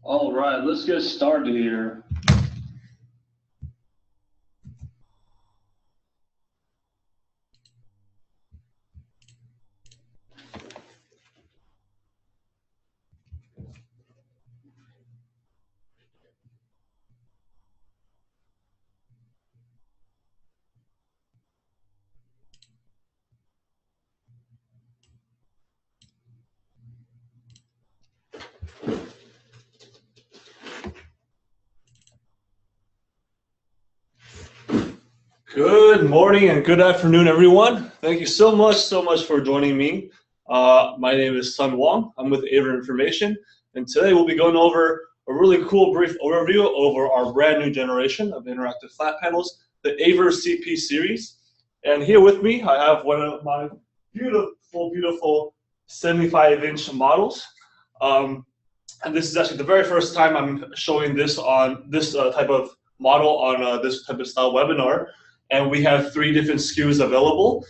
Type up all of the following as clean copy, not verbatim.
All right, let's get started here. Good morning and good afternoon, everyone. Thank you so much for joining me. My name is Sun Wong. I'm with AVer Information, and today we'll be going over a really cool brief overview over our brand new generation of interactive flat panels, the AVer CP Series. And here with me, I have one of my beautiful 75-inch models. And this is actually the very first time I'm showing this on this type of model on this type of style webinar. And we have 3 different SKUs available.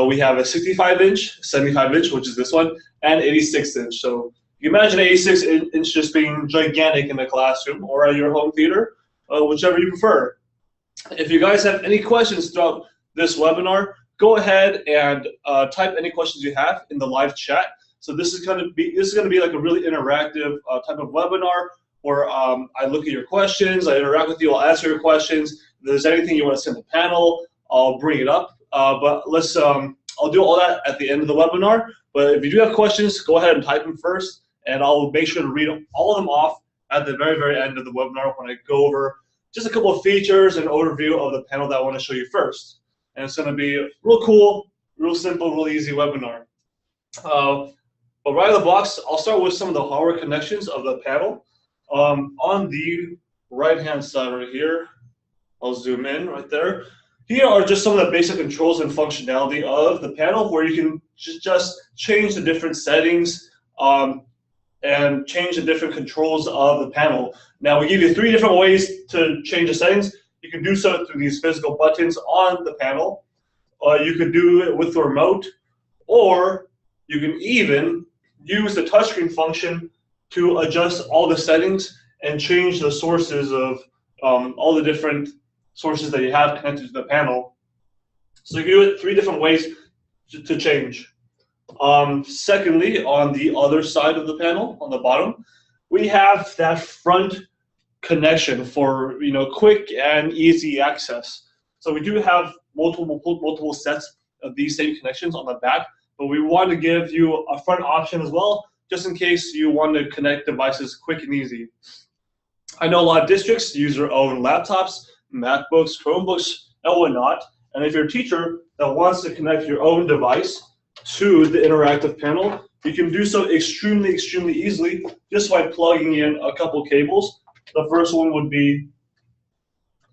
We have a 65-inch, 75-inch, which is this one, and 86-inch. So you imagine 86-inch just being gigantic in the classroom or at your home theater, whichever you prefer. If you guys have any questions throughout this webinar, go ahead and type any questions you have in the live chat. So this is going to be like a really interactive type of webinar where I look at your questions, I interact with you, I'll answer your questions. If there's anything you want to send the panel, I'll bring it up. But I'll do all that at the end of the webinar. But if you do have questions, go ahead and type them first, and I'll make sure to read all of them off at the very end of the webinar when I go over just a couple of features and overview of the panel that I want to show you first. And it's going to be real cool, real simple, real easy webinar. But right out of the box, I'll start with some of the hardware connections of the panel. On the right-hand side right here, I'll zoom in right there. Here are just some of the basic controls and functionality of the panel where you can just change the different settings and change the different controls of the panel. Now, we give you 3 different ways to change the settings. You can do so through these physical buttons on the panel. You could do it with the remote, or you can even use the touchscreen function to adjust all the settings and change the sources of all the different sources that you have connected to the panel. So you can do it 3 different ways to change. Secondly, on the other side of the panel, on the bottom, we have that front connection for quick and easy access. So we do have multiple sets of these same connections on the back, but we want to give you a front option as well, just in case you want to connect devices quick and easy. I know a lot of districts use their own laptops, MacBooks, Chromebooks, and whatnot. And if you're a teacher that wants to connect your own device to the interactive panel, you can do so extremely easily just by plugging in a couple cables. The first one would be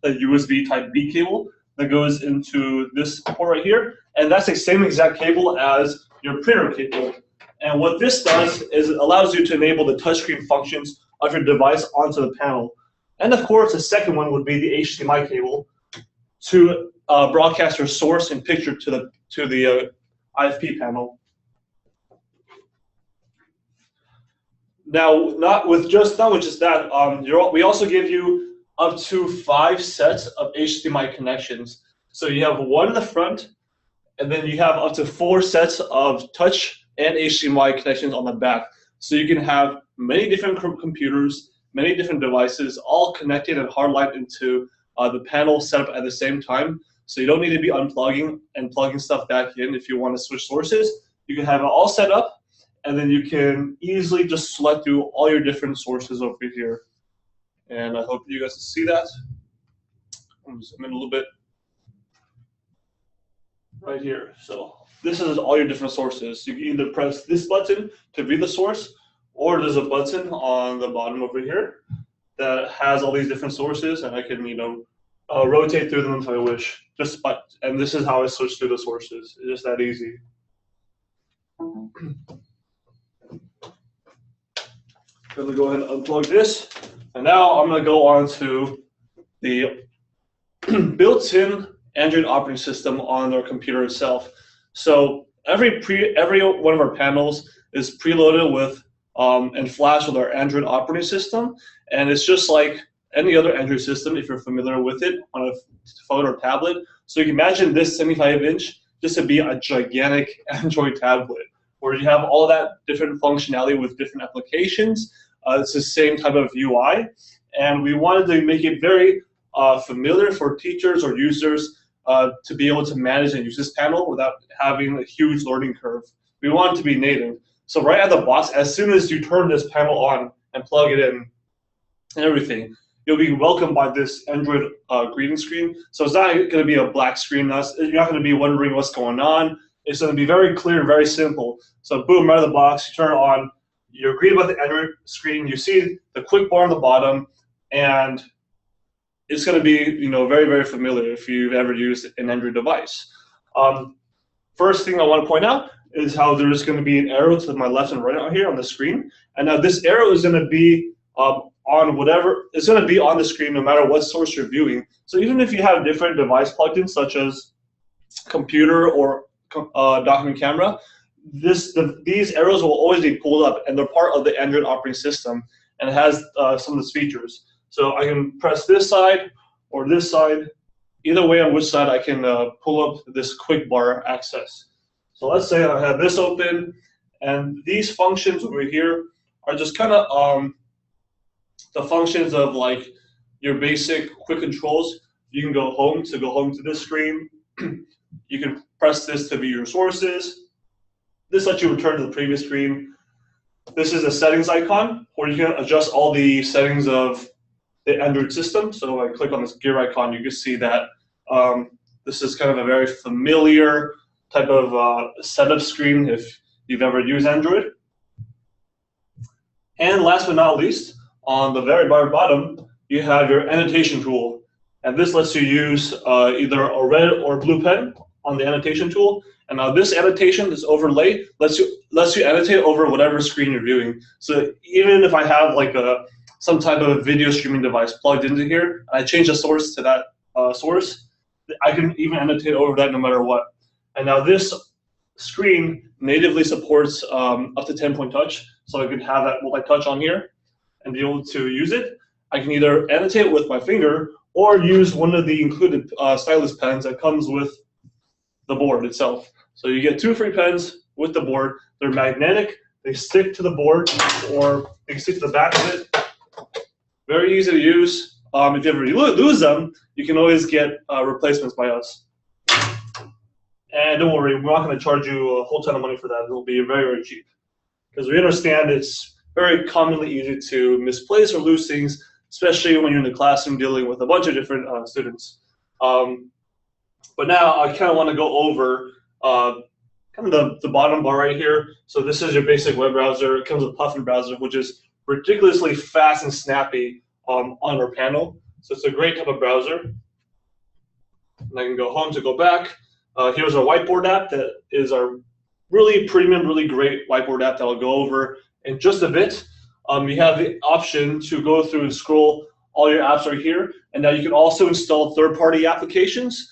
a USB type B cable that goes into this port right here. And that's the same exact cable as your printer cable. And what this does is it allows you to enable the touchscreen functions of your device onto the panel. And of course, the second one would be the HDMI cable to broadcast your source and picture to the IFP panel. Now, not with just that, we also give you up to 5 sets of HDMI connections. So you have 1 in the front, and then you have up to 4 sets of touch and HDMI connections on the back. So you can have many different computers, many different devices, all connected and hardlined into the panel set up at the same time. So you don't need to be unplugging and plugging stuff back in if you want to switch sources. You can have it all set up, and then you can easily just select through all your different sources over here. And I hope you guys can see that. I'm zoom in a little bit. Right here. So this is all your different sources. You can either press this button to view the source, or there's a button on the bottom over here that has all these different sources, and I can rotate through them if I wish. And this is how I switch through the sources. It's just that easy. I'm going to go ahead and unplug this, and now I'm going to go on to the built-in Android operating system on our computer itself. So every one of our panels is preloaded with and Flash with our Android operating system. And it's just like any other Android system if you're familiar with it on a phone or tablet. So you can imagine this 75-inch just to be a gigantic Android tablet where you have all that different functionality with different applications. It's the same type of UI. And we wanted to make it very familiar for teachers or users to be able to manage and use this panel without having a huge learning curve. We want it to be native. So right out of the box, as soon as you turn this panel on and plug it in and everything, you'll be welcomed by this Android greeting screen. So it's not going to be a black screen. You're not going to be wondering what's going on. It's going to be very clear and very simple. So boom, right out of the box, you turn it on. You're greeted by the Android screen. You see the quick bar on the bottom, and it's going to be very, very familiar if you've ever used an Android device. First thing I want to point out is how there's going to be an arrow to my left and right out here on the screen. And now this arrow is going to be on whatever, it's going to be on the screen no matter what source you're viewing. So even if you have a different device plugged in, such as computer or document camera, these arrows will always be pulled up, and they're part of the Android operating system, and it has some of these features. So I can press this side or this side. Either way on which side, I can pull up this quick bar access. So let's say I have this open, and these functions over here are just kind of the functions of like your basic quick controls. You can go home to this screen. You can press this to view your sources. This lets you return to the previous screen. This is a settings icon where you can adjust all the settings of the Android system. So I click on this gear icon, you can see that this is kind of a very familiar type of setup screen if you've ever used Android. And last but not least, on the very bottom, you have your annotation tool. And this lets you use either a red or blue pen on the annotation tool. And now this annotation, this overlay, lets you annotate over whatever screen you're viewing. So even if I have like some type of video streaming device plugged into here, and I change the source to that source, I can even annotate over that no matter what. And now this screen natively supports up to 10-point touch, so I can have that multi-touch on here and be able to use it. I can either annotate with my finger or use one of the included stylus pens that comes with the board itself. So you get 2 free pens with the board. They're magnetic. They stick to the board, or they stick to the back of it. Very easy to use. If you ever lose them, you can always get replacements by us. And don't worry, we're not going to charge you a whole ton of money for that. It'll be very, very cheap. Because we understand it's very commonly easy to misplace or lose things, especially when you're in the classroom dealing with a bunch of different students. But now I kind of want to go over kind of the bottom bar right here. So this is your basic web browser. It comes with Puffin browser, which is ridiculously fast and snappy on our panel. So it's a great type of browser. And I can go home to go back. Here's our whiteboard app that is our really premium, really great whiteboard app that I'll go over in just a bit. You have the option to go through and scroll. All your apps are here. And now you can also install third-party applications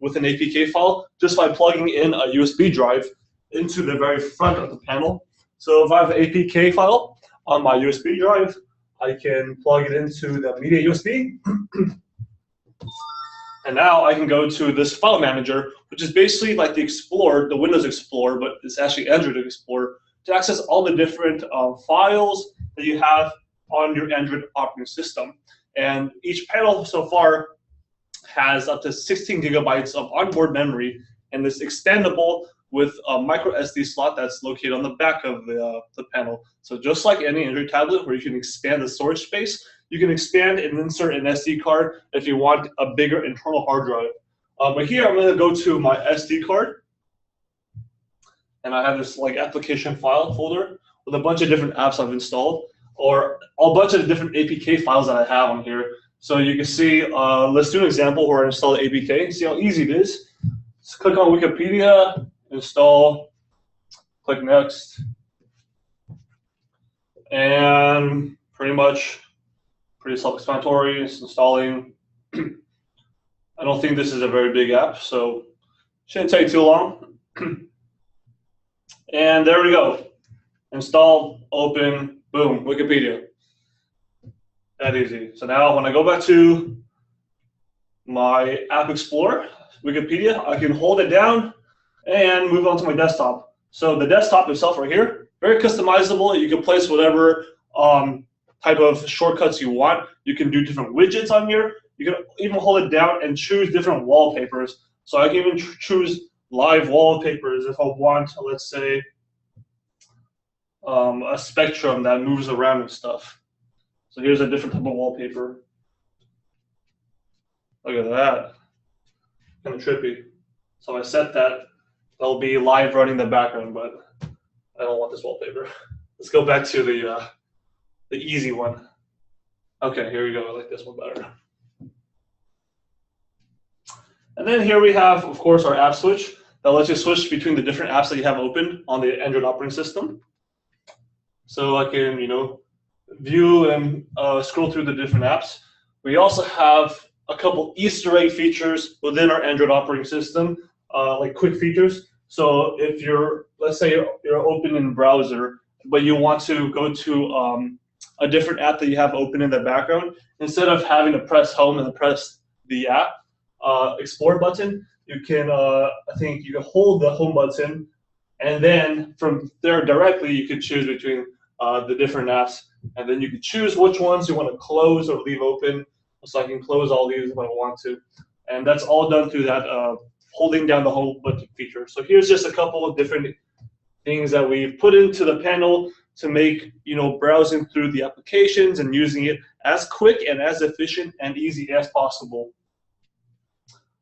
with an APK file just by plugging in a USB drive into the very front of the panel. So if I have an APK file on my USB drive, I can plug it into the media USB. And now I can go to this file manager, which is basically like the Explorer, the Windows Explorer, but it's actually Android Explorer, to access all the different files that you have on your Android operating system. And each panel so far has up to 16 gigabytes of onboard memory, and it's expandable with a micro SD slot that's located on the back of the panel. So just like any Android tablet where you can expand the storage space, you can expand and insert an SD card if you want a bigger internal hard drive. But here I'm going to go to my SD card, and I have this like application file folder with a bunch of different apps I've installed, or a bunch of different APK files that I have on here. So you can see, let's do an example where I install the APK, see how easy it is. Just click on Wikipedia, install, click next, and pretty self-explanatory. It's installing. I don't think this is a very big app, so shouldn't take too long. And there we go. install, open, boom, Wikipedia. That easy. So now when I go back to my App Explorer, Wikipedia, I can hold it down and move on to my desktop. So the desktop itself right here, very customizable. You can place whatever type of shortcuts you want. You can do different widgets on here. You can even hold it down and choose different wallpapers. So I can even choose live wallpapers if I want, let's say, a spectrum that moves around and stuff. So here's a different type of wallpaper. Look at that. Kind of trippy. So I set that. That'll be live running in the background, but I don't want this wallpaper. Let's go back to the easy one. Okay, here we go. I like this one better. And then here we have, of course, our app switch that lets you switch between the different apps that you have open on the Android operating system. So I can, view and scroll through the different apps. We also have a couple Easter egg features within our Android operating system, like quick features. So if you're, let's say you're open in the browser, but you want to go to a different app that you have open in the background, instead of having to press home and press the app Explore button, you can, I think you can hold the home button, and then from there directly you can choose between the different apps, and then you can choose which ones you want to close or leave open. So I can close all these if I want to, and that's all done through that holding down the home button feature. So here's just a couple of different things that we've put into the panel to make browsing through the applications and using it as quick and as efficient and easy as possible.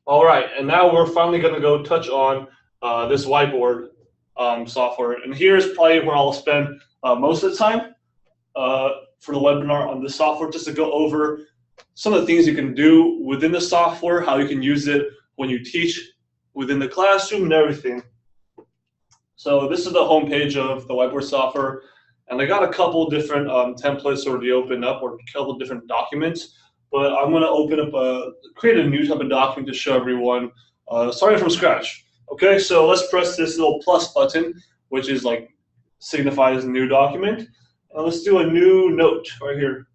All right, and now we're finally going to go touch on this whiteboard software, and here's probably where I'll spend most of the time for the webinar on this software, just to go over some of the things you can do within the software, how you can use it when you teach within the classroom and everything. So this is the home page of the whiteboard software, and I got a couple different templates already opened up, or a couple different documents, but I'm going to open up create a new type of document to show everyone, starting from scratch. Okay, so let's press this little plus button, which is like signifies new document, and let's do a new note right here.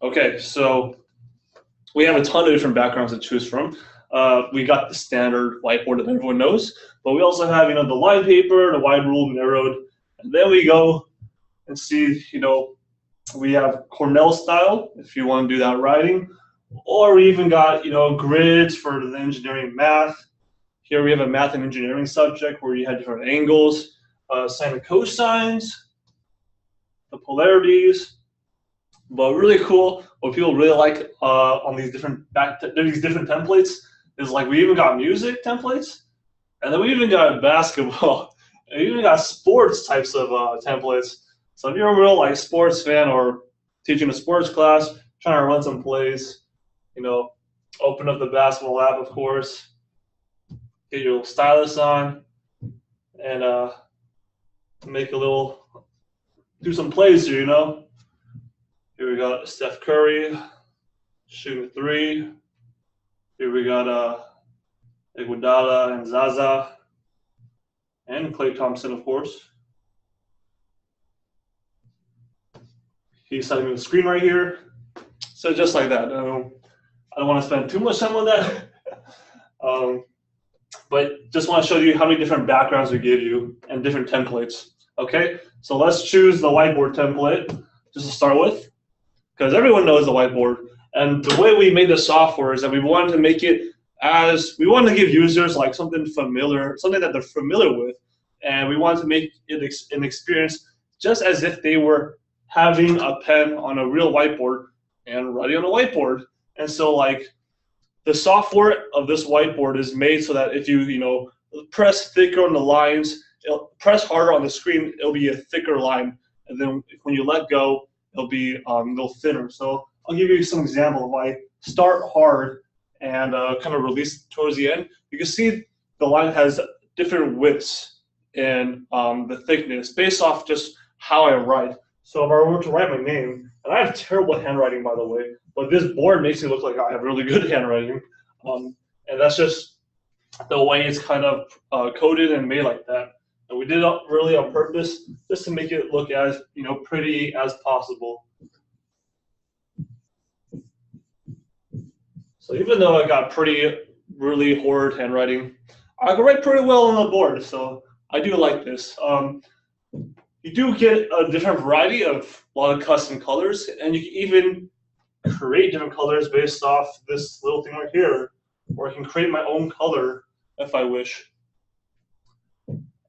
Okay, so we have a ton of different backgrounds to choose from. We got the standard whiteboard that everyone knows, but we also have the line paper, the wide rule, narrowed, and then we go and see we have Cornell style if you want to do that writing, or we even got grids for the engineering math. Here we have a math and engineering subject where you had different angles, sine and cosines, the polarities. But really cool, what people really like on these different templates is, like, we even got music templates, and then we even got basketball, and we even got sports types of templates. So if you're a real sports fan or teaching a sports class, trying to run some plays, open up the basketball app, of course, get your stylus on, and do some plays here, Here we got Steph Curry shooting a three. Here we got Iguodala and Zaza, and Klay Thompson, of course. He's setting the screen right here. So just like that. I don't want to spend too much time on that. But just want to show you how many different backgrounds we give you and different templates. Okay, so let's choose the whiteboard template just to start with, because everyone knows the whiteboard. And the way we made the software is that we wanted to make it we wanted to give users something familiar, something that they're familiar with, and we wanted to make it an experience just as if they were having a pen on a real whiteboard and writing on a whiteboard. And so the software of this whiteboard is made so that if you press thicker on the lines, press harder on the screen, it'll be a thicker line, and then when you let go, it'll be a little thinner. So I'll give you some example. If I start hard and kind of release towards the end, you can see the line has different widths and the thickness based off just how I write. So if I were to write my name, and I have terrible handwriting, by the way, but this board makes me look like I have really good handwriting, and that's just the way it's kind of coded and made like that. And we did it really on purpose, just to make it look as pretty as possible. So even though I got really horrid handwriting, I can write pretty well on the board. So I do like this. You do get a different variety of a lot of custom colors, and you can even create different colors based off this little thing right here, or I can create my own color if I wish.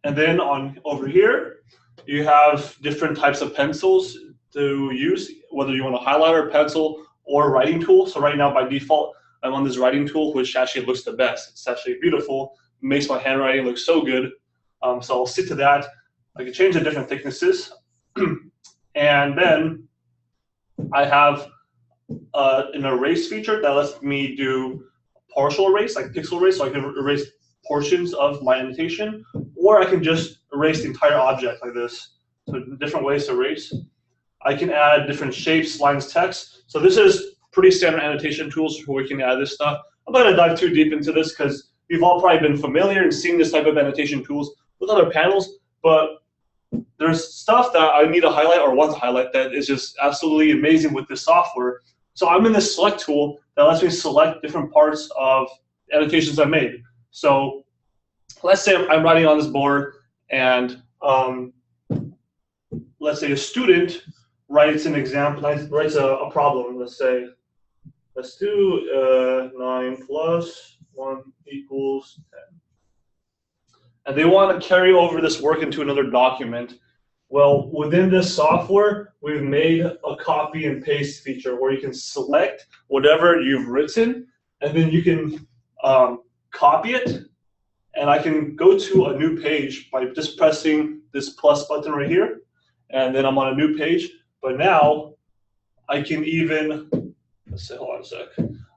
And then over here, you have different types of pencils to use, whether you want a highlighter, pencil, or writing tool. So right now, by default, I'm on this writing tool, which actually looks the best. It's actually beautiful. It makes my handwriting look so good. So I'll stick to that. I can change the different thicknesses. And then I have an erase feature that lets me do partial erase, like pixel erase, so I can erase portions of my annotation, or I can just erase the entire object like this. So different ways to erase. I can add different shapes, lines, text. So this is pretty standard annotation tools where we can add this stuff. I'm not going to dive too deep into this because you've all probably been familiar and seen this type of annotation tools with other panels, but there's stuff that I need to highlight or want to highlight that is just absolutely amazing with this software. So I'm in this select tool that lets me select different parts of annotations I made. So let's say I'm writing on this board, and let's say a student writes an example, writes a problem. Let's do 9 plus 1 equals 10. And they want to carry over this work into another document. Well, within this software, we've made a copy and paste feature where you can select whatever you've written, and then you can copy it, and I can go to a new page by just pressing this plus button right here, and then I'm on a new page. But now I can even, hold on a sec.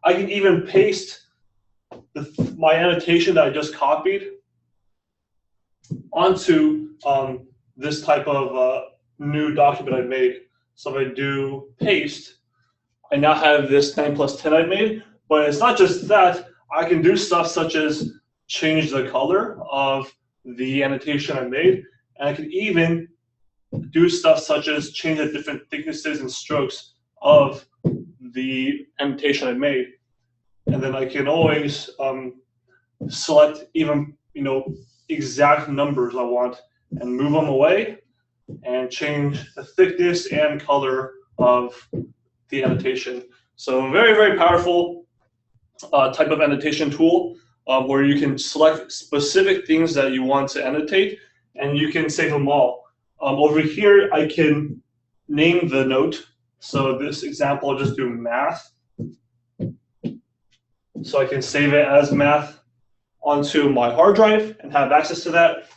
I can even paste my annotation that I just copied onto this type of new document I made. So if I do paste, I now have this 9 plus 10 I made. But it's not just that. I can do stuff such as change the color of the annotation I made, and I can even do stuff such as change the different thicknesses and strokes of the annotation I made. And then I can always select even exact numbers I want and move them away and change the thickness and color of the annotation. So very, very powerful type of annotation tool where you can select specific things that you want to annotate, and you can save them all. Over here, I can name the note. So this example, I'll just do math. So I can save it as math onto my hard drive and have access to that.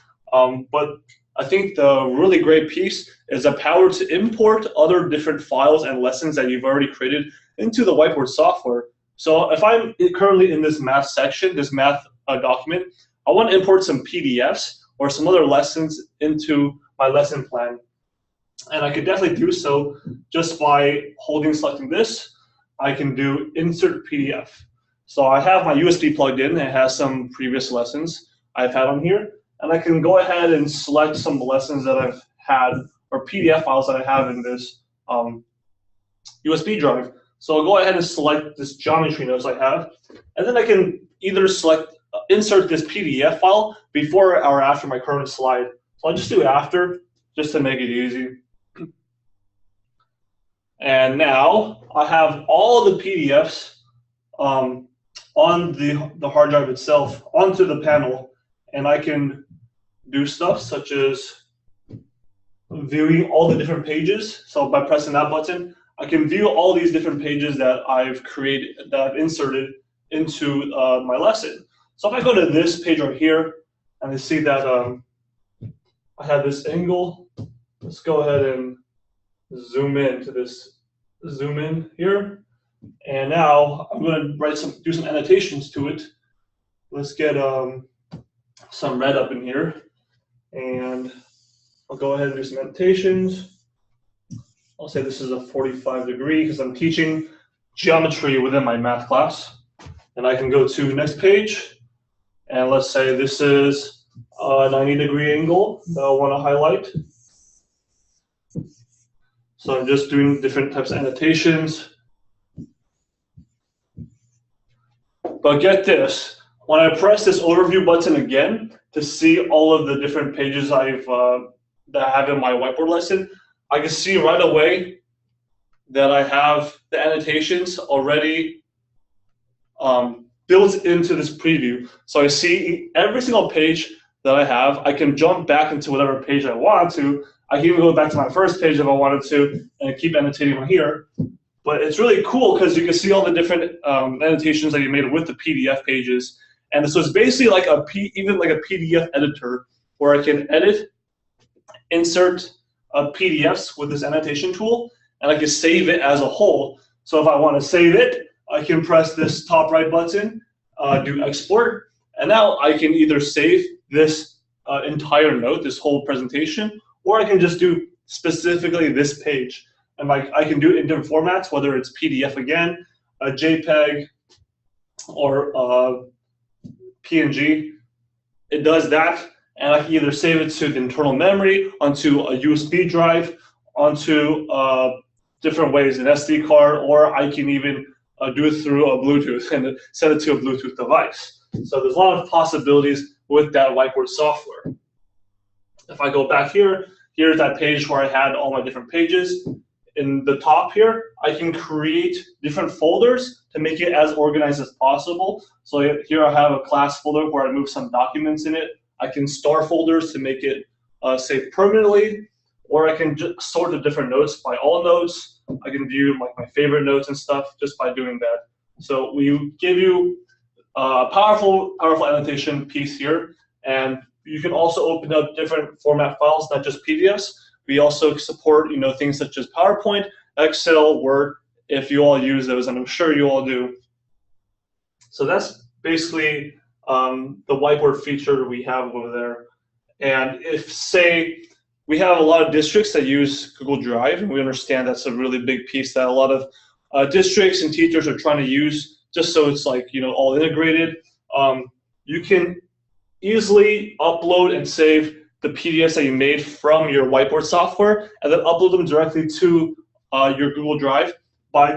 But I think the really great piece is the power to import other different files and lessons that you've already created into the whiteboard software. So if I'm currently in this math section, this math document, I want to import some PDFs or some other lessons into my lesson plan. And I could definitely do so just by selecting this. I can do insert PDF. So I have my USB plugged in. It has some previous lessons I've had on here. And I can go ahead and select some lessons that I've had or PDF files that I have in this USB drive. So I'll go ahead and select this geometry notes I have. And then I can either insert this PDF file before or after my current slide. So I'll just do after, just to make it easy. And now I have all the PDFs on the hard drive itself onto the panel, and I can do stuff such as viewing all the different pages. So by pressing that button, I can view all these different pages that I've created, that I've inserted into my lesson. So if I go to this page right here, and I see that I have this angle, let's go ahead and zoom in to this, zoom in here. And now I'm going to do some annotations to it. Let's get some red up in here, and I'll go ahead and do some annotations. I'll say this is a 45 degree because I'm teaching geometry within my math class. And I can go to next page, and let's say this is a 90-degree angle that I want to highlight. So I'm just doing different types of annotations. But get this, when I press this overview button again to see all of the different pages that I have in my whiteboard lesson, I can see right away that I have the annotations already built into this preview. So I see every single page that I have. I can jump back into whatever page I want to. I can even go back to my first page if I wanted to and keep annotating from here. But it's really cool because you can see all the different annotations that you made with the PDF pages. And so it's basically like even like a PDF editor where I can edit, insert PDFs with this annotation tool, and I can save it as a whole. So if I want to save it, I can press this top right button, do export, and now I can either save this entire note, this whole presentation, or I can just do specifically this page. And I can do it in different formats, whether it's PDF again, a JPEG, or PNG. It does that, and I can either save it to the internal memory, onto a USB drive, onto different ways, an SD card, or I can even do it through a Bluetooth and send it to a Bluetooth device. So there's a lot of possibilities with that whiteboard software. If I go back here, here's that page where I had all my different pages. In the top here, I can create different folders to make it as organized as possible. So here I have a class folder where I move some documents in it. I can star folders to make it saved permanently, or I can just sort the different notes by all notes. I can view like my favorite notes and stuff just by doing that. So we give you a powerful annotation piece here, and you can also open up different format files, not just PDFs. We also support, things such as PowerPoint, Excel, Word, if you all use those, and I'm sure you all do. So that's basically the whiteboard feature we have over there. And if, say, we have a lot of districts that use Google Drive, and we understand that's a really big piece that a lot of districts and teachers are trying to use, just so it's like, all integrated. You can easily upload and save the PDFs that you made from your whiteboard software, and then upload them directly to your Google Drive by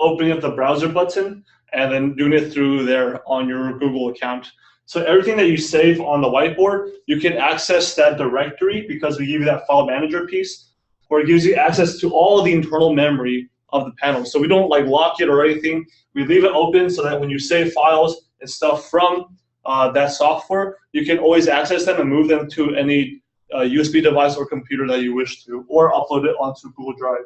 opening up the browser button and then doing it through there on your Google account. So everything that you save on the whiteboard, you can access that directory because we give you that file manager piece, where it gives you access to all of the internal memory of the panel. So we don't lock it or anything. We leave it open so that when you save files and stuff from that software, you can always access them and move them to any USB device or computer that you wish to, or upload it onto Google Drive.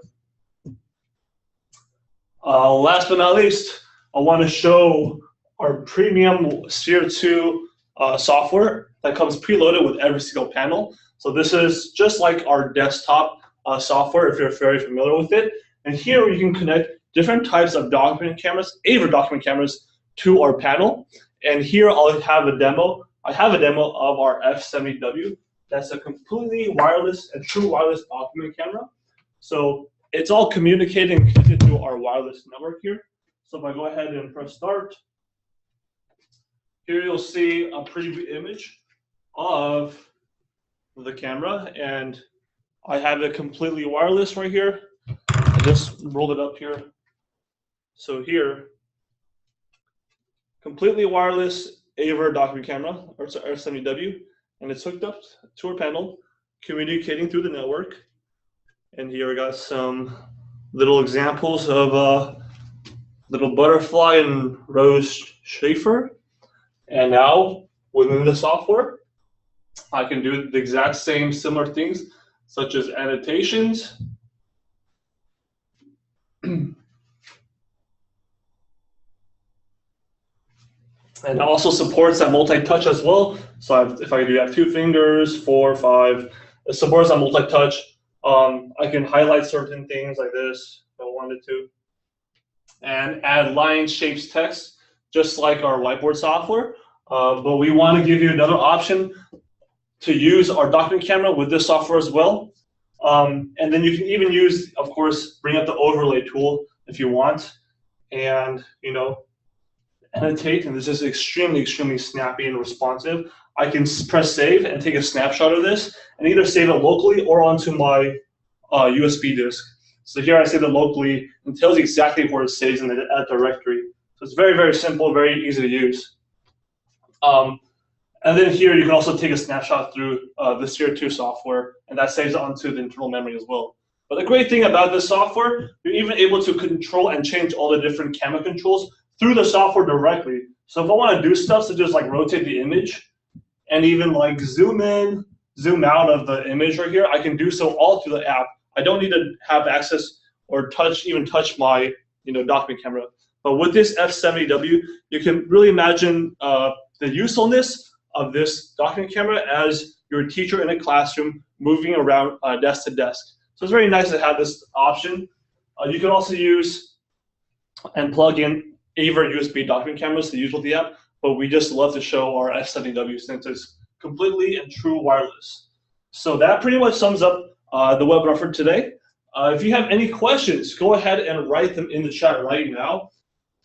Last but not least, I want to show our premium Sphere 2 software that comes preloaded with every single panel. So this is just like our desktop software, if you're very familiar with it. And here you can connect different types of document cameras, AVer document cameras, to our panel. And here I'll have a demo. I have a demo of our F70W. That's a completely wireless and true wireless document camera. So it's all communicating and connected to our wireless network here. So if I go ahead and press start, here you'll see a preview image of the camera, and I have it completely wireless right here. I just rolled it up here. So here, completely wireless AVer document camera, or it's R70W, and it's hooked up to our panel, communicating through the network. And here I got some little examples of little butterfly and rose Schaefer. And now within the software, I can do the exact same similar things, such as annotations. And it also supports that multi-touch as well. So if I do have 2 fingers, 4, 5, it supports that multi-touch. I can highlight certain things like this if I wanted to, and add lines, shapes, text, just like our whiteboard software. But we want to give you another option to use our document camera with this software as well. And then you can even use, of course, bring up the overlay tool if you want, and annotate. And this is extremely, extremely snappy and responsive. I can press save and take a snapshot of this and either save it locally or onto my USB disk. So here I save it locally and tells you exactly where it saves in that directory. So it's very, very simple, very easy to use. And then here you can also take a snapshot through the Tier 2 software, and that saves it onto the internal memory as well. But the great thing about this software, you're even able to control and change all the different camera controls through the software directly. So if I want to do stuff such as like rotate the image and even like zoom in, zoom out of the image right here, I can do so all through the app. I don't need to have access or even touch my document camera. But with this F70W, you can really imagine the usefulness of this document camera as your teacher in a classroom moving around desk to desk. So it's very nice to have this option. You can also use and plug in AVer USB document cameras to use with the app, but we just love to show our F70W since it's completely and true wireless. So that pretty much sums up the webinar for today. If you have any questions, go ahead and write them in the chat right now.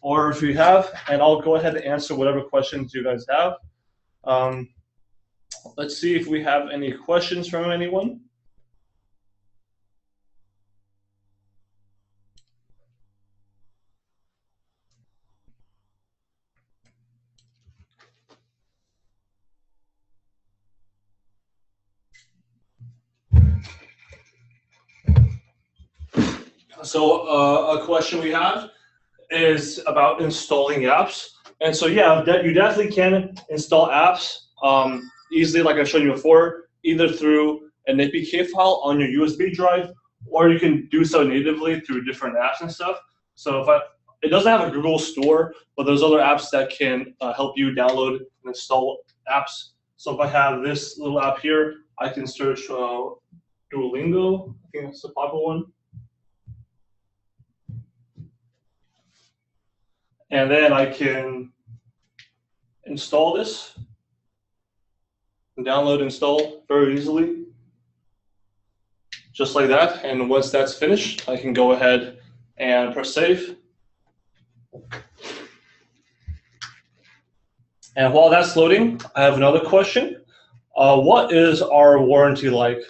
Or if you have, and I'll go ahead and answer whatever questions you guys have. Let's see if we have any questions from anyone. So a question we have is about installing apps. And so yeah, you definitely can install apps easily, like I showed you before, either through an APK file on your USB drive, or you can do so natively through different apps and stuff. So it doesn't have a Google store, but there's other apps that can help you download and install apps. So if I have this little app here, I can search Duolingo. I think that's a popular one. And then I can install this, download, install very easily, just like that. And once that's finished, I can go ahead and press save. And while that's loading, I have another question. What is our warranty like?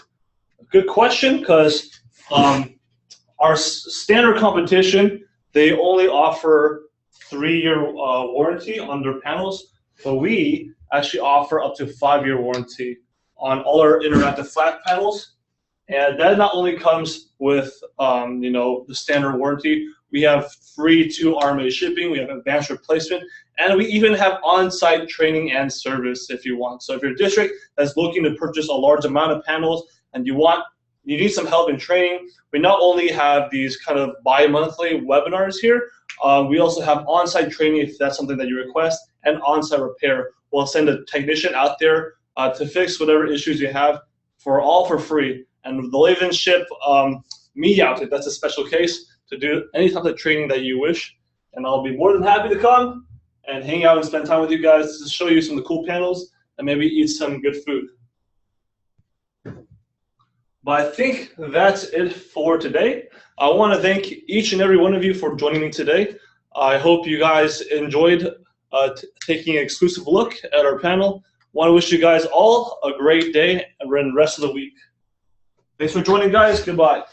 Good question, because our standard competition, they only offer 3-year warranty on their panels, but we actually offer up to 5-year warranty on all our interactive flat panels. And that not only comes with the standard warranty, we have free 2 RMA shipping, we have advanced replacement, and we even have on-site training and service if you want. So if you're a district that's looking to purchase a large amount of panels and you need some help in training, we not only have these kind of bi-monthly webinars here, we also have on-site training if that's something that you request, and on-site repair. We'll send a technician out there to fix whatever issues you have all for free. And they'll even ship me out if that's a special case to do any type of training that you wish. And I'll be more than happy to come and hang out and spend time with you guys to show you some of the cool panels and maybe eat some good food. But I think that's it for today. I want to thank each and every one of you for joining me today. I hope you guys enjoyed taking an exclusive look at our panel. I want to wish you guys all a great day and rest of the week. Thanks for joining, guys. Goodbye.